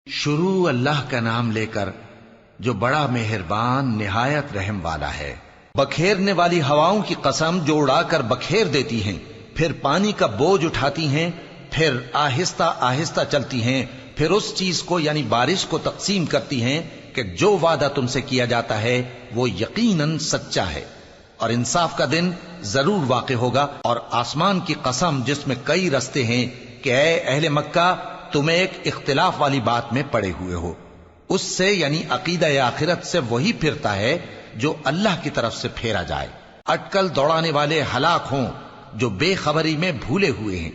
شروع اللہ کا نام لے کر جو بڑا مہربان نہایت رحم والا ہے۔ بکھیرنے والی ہواؤں کی قسم جو اڑا کر بکھیر دیتی ہیں، پھر پانی کا بوجھ اٹھاتی ہیں، پھر آہستہ آہستہ چلتی ہیں، پھر اس چیز کو یعنی بارش کو تقسیم کرتی ہیں کہ جو وعدہ تم سے کیا جاتا ہے وہ یقیناً سچا ہے، اور انصاف کا دن ضرور واقع ہوگا۔ اور آسمان کی قسم جس میں کئی رستے ہیں کہ اے اہل مکہ تم ایک اختلاف والی بات میں پڑے ہوئے ہو، اس سے یعنی عقیدہ آخرت سے وہی پھرتا ہے جو اللہ کی طرف سے پھیرا جائے۔ اٹکل دوڑانے والے ہلاک ہوں جو بے خبری میں بھولے ہوئے ہیں،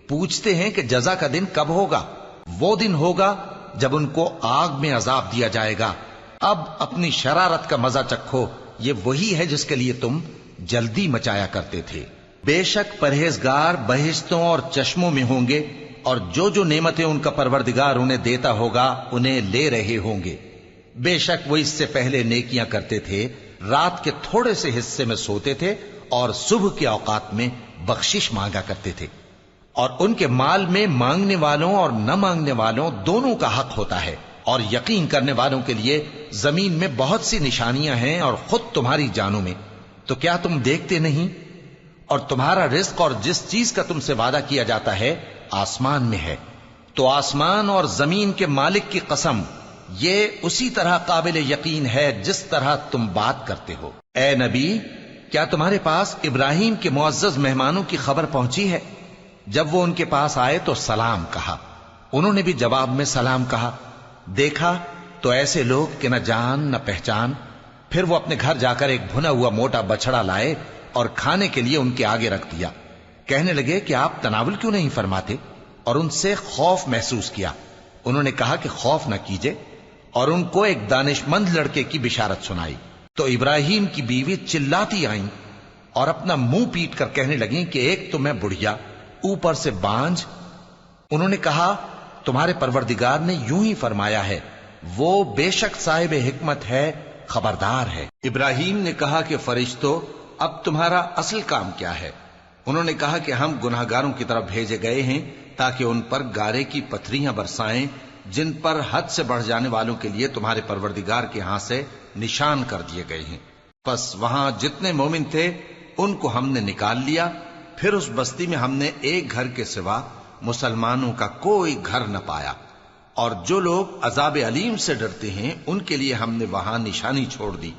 پوچھتے ہیں کہ جزا کا دن کب ہوگا؟ وہ دن ہوگا جب ان کو آگ میں عذاب دیا جائے گا۔ اب اپنی شرارت کا مزہ چکھو، یہ وہی ہے جس کے لیے تم جلدی مچایا کرتے تھے۔ بے شک پرہیزگار بہشتوں اور چشموں میں ہوں گے، اور جو جو نعمتیں ان کا پروردگار انہیں دیتا ہوگا انہیں لے رہے ہوں گے۔ بے شک وہ اس سے پہلے نیکیاں کرتے تھے، رات کے تھوڑے سے حصے میں سوتے تھے اور صبح کے اوقات میں بخشش مانگا کرتے تھے، اور ان کے مال میں مانگنے والوں اور نہ مانگنے والوں دونوں کا حق ہوتا ہے۔ اور یقین کرنے والوں کے لیے زمین میں بہت سی نشانیاں ہیں اور خود تمہاری جانوں میں، تو کیا تم دیکھتے نہیں؟ اور تمہارا رزق اور جس چیز کا تم سے وعدہ کیا جاتا ہے آسمان میں ہے، تو آسمان اور زمین کے مالک کی قسم یہ اسی طرح قابل یقین ہے جس طرح تم بات کرتے ہو۔ اے نبی، کیا تمہارے پاس ابراہیم کے معزز مہمانوں کی خبر پہنچی ہے؟ جب وہ ان کے پاس آئے تو سلام کہا، انہوں نے بھی جواب میں سلام کہا۔ دیکھا تو ایسے لوگ کہ نہ جان نہ پہچان۔ پھر وہ اپنے گھر جا کر ایک بھنا ہوا موٹا بچڑا لائے اور کھانے کے لیے ان کے آگے رکھ دیا۔ کہنے لگے کہ آپ تناول کیوں نہیں فرماتے؟ اور ان سے خوف محسوس کیا۔ انہوں نے کہا کہ خوف نہ کیجے، اور ان کو ایک دانش مند لڑکے کی بشارت سنائی۔ تو ابراہیم کی بیوی چلاتی آئیں اور اپنا منہ پیٹ کر کہنے لگیں کہ ایک تو میں بڑھیا، اوپر سے بانجھ۔ انہوں نے کہا تمہارے پروردگار نے یوں ہی فرمایا ہے، وہ بے شک صاحب حکمت ہے، خبردار ہے۔ ابراہیم نے کہا کہ فرشتوں، اب تمہارا اصل کام کیا ہے؟ انہوں نے کہا کہ ہم گناہگاروں کی طرف بھیجے گئے ہیں تاکہ ان پر گارے کی پتھریاں برسائیں جن پر حد سے بڑھ جانے والوں کے لیے تمہارے پروردگار کے ہاں سے نشان کر دیے گئے ہیں۔ پس وہاں جتنے مومن تھے ان کو ہم نے نکال لیا، پھر اس بستی میں ہم نے ایک گھر کے سوا مسلمانوں کا کوئی گھر نہ پایا، اور جو لوگ عذاب علیم سے ڈرتے ہیں ان کے لیے ہم نے وہاں نشانی چھوڑ دی۔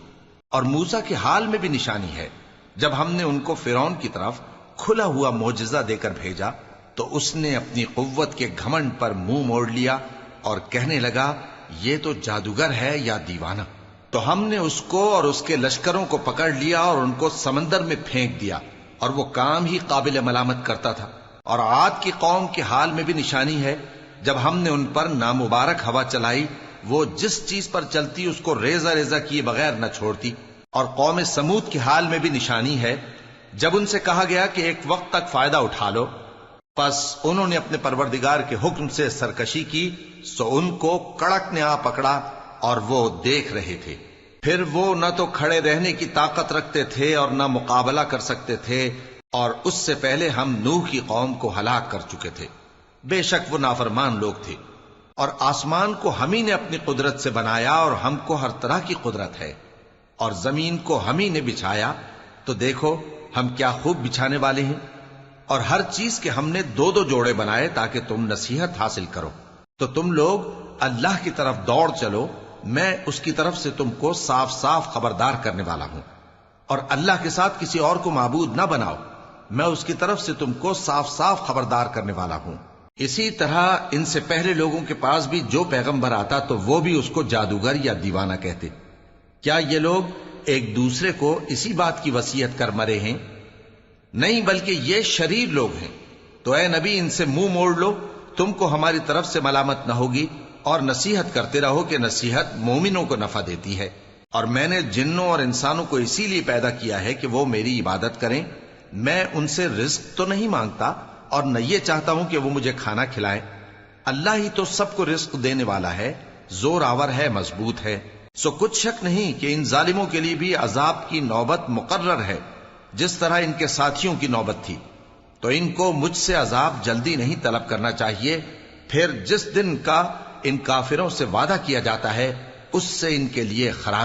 اور موسیٰ کے حال میں بھی نشانی ہے، جب ہم نے ان کو فرعون کی طرف کھلا ہوا معجزہ دے کر بھیجا تو اس نے اپنی قوت کے گھمنڈ پر منہ موڑ لیا اور کہنے لگا یہ تو جادوگر ہے یا دیوانہ۔ تو ہم نے اس کو اور اس کے لشکروں کو پکڑ لیا اور ان کو سمندر میں پھینک دیا، اور وہ کام ہی قابل ملامت کرتا تھا۔ اور عاد کی قوم کے حال میں بھی نشانی ہے، جب ہم نے ان پر نامبارک ہوا چلائی، وہ جس چیز پر چلتی اس کو ریزہ ریزہ کیے بغیر نہ چھوڑتی۔ اور قوم سمود کے حال میں بھی نشانی ہے، جب ان سے کہا گیا کہ ایک وقت تک فائدہ اٹھا لو، پس انہوں نے اپنے پروردگار کے حکم سے سرکشی کی، سو ان کو کڑک نے آ پکڑا اور وہ دیکھ رہے تھے۔ پھر وہ نہ تو کھڑے رہنے کی طاقت رکھتے تھے اور نہ مقابلہ کر سکتے تھے، اور اس سے پہلے ہم نوح کی قوم کو ہلاک کر چکے تھے۔ بے شک وہ نافرمان لوگ تھے۔ اور آسمان کو ہم ہی نے اپنی قدرت سے بنایا، اور ہم کو ہر طرح کی قدرت ہے، اور زمین کو ہم ہی نے بچھایا، تو دیکھو ہم کیا خوب بچھانے والے ہیں۔ اور ہر چیز کے ہم نے دو دو جوڑے بنائے تاکہ تم نصیحت حاصل کرو۔ تو تم لوگ اللہ کی طرف دوڑ چلو، میں اس کی طرف سے تم کو صاف صاف خبردار کرنے والا ہوں۔ اور اللہ کے ساتھ کسی اور کو معبود نہ بناؤ، میں اس کی طرف سے تم کو صاف صاف خبردار کرنے والا ہوں۔ اسی طرح ان سے پہلے لوگوں کے پاس بھی جو پیغمبر آتا تو وہ بھی اس کو جادوگر یا دیوانہ کہتے۔ کیا یہ لوگ ایک دوسرے کو اسی بات کی وصیت کر مرے ہیں؟ نہیں، بلکہ یہ شریر لوگ ہیں۔ تو اے نبی ان سے منہ موڑ لو، تم کو ہماری طرف سے ملامت نہ ہوگی، اور نصیحت کرتے رہو کہ نصیحت مومنوں کو نفع دیتی ہے۔ اور میں نے جنوں اور انسانوں کو اسی لیے پیدا کیا ہے کہ وہ میری عبادت کریں۔ میں ان سے رزق تو نہیں مانگتا اور نہ یہ چاہتا ہوں کہ وہ مجھے کھانا کھلائیں۔ اللہ ہی تو سب کو رزق دینے والا ہے، زور آور ہے، مضبوط ہے۔ سو کچھ شک نہیں کہ ان ظالموں کے لیے بھی عذاب کی نوبت مقرر ہے، جس طرح ان کے ساتھیوں کی نوبت تھی۔ تو ان کو مجھ سے عذاب جلدی نہیں طلب کرنا چاہیے، پھر جس دن کا ان کافروں سے وعدہ کیا جاتا ہے اس سے ان کے لیے خرابی